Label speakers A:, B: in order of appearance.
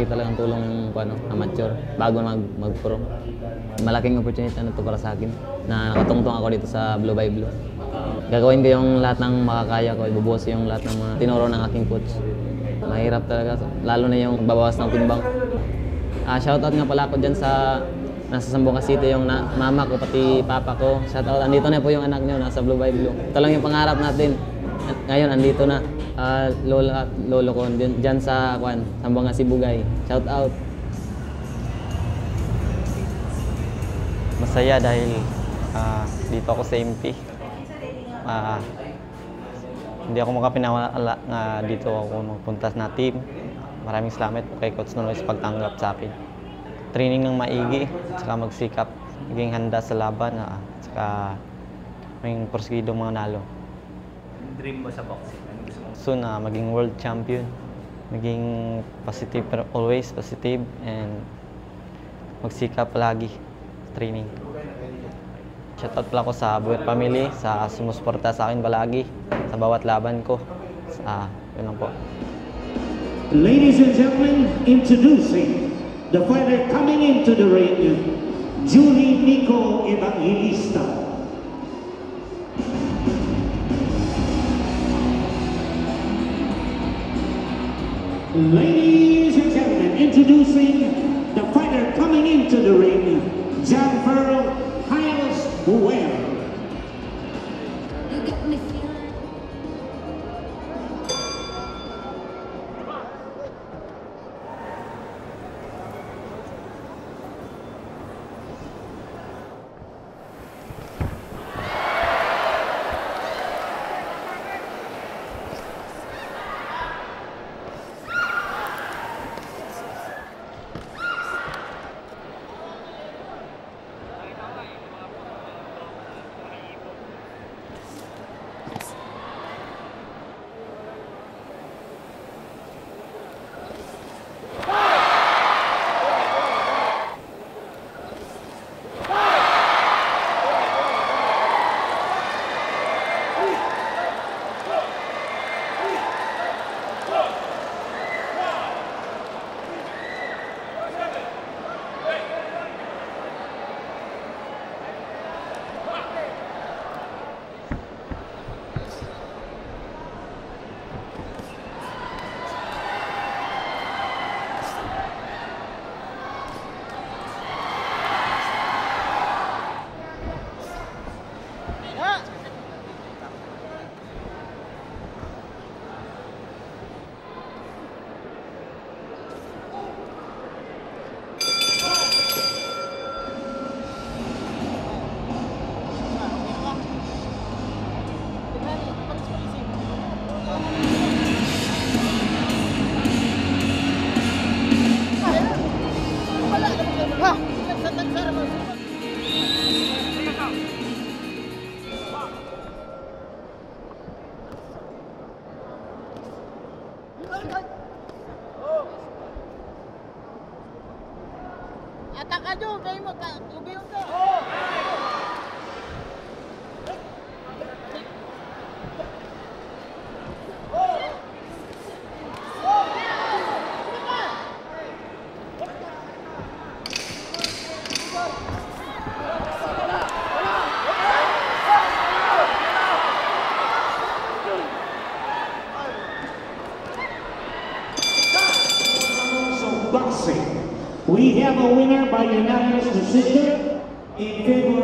A: malaki talagang tulong yung amateur bago mag-pro. Malaking opportunity na ito para sa akin na nakatungtong ako dito sa Blue by Blue. Gagawin ko yung lahat ng makakaya ko, ibubuhos yung lahat ng mga tinuro ng aking coach. Mahirap talaga, lalo na yung babawas ng timbang. Shoutout nga pala ako dyan sa nasa Zamboanga City, yung mama ko pati papa ko. Shoutout, andito na po yung anak nyo, nasa Blue by Blue. Ito lang yung pangarap natin. Ngayon, andito na. Lola at lolo ko dyan sa Zamboanga Sibugay. Shoutout.
B: Masaya dahil dito ako sa MP. Hindi ako makapinawala nga dito ako magpunta na team. Maraming salamat po kay Coach Nunoy sa pagtanggap sa akin. Training ng maigi, saka magsikap, maging handa sa laban, saka maging porsigido mga nalo.
C: Dream mo sa boxing?
B: Soon, maging world champion, maging positive, always positive, and magsikap palagi sa training. Shoutout pala ko sa buhat family, sa sumusuporta sa akin palagi, sa bawat laban ko. Yun lang po.
D: Ladies and gentlemen, introducing the fighter coming into the ring, Julie Nico Evangelista. Ladies and gentlemen, introducing the fighter coming into the ring, Janfer Hiles Buer.
E: Atak aja, kayak mau tak lebih untuk.
D: Boxing. We have a winner by unanimous decision in favor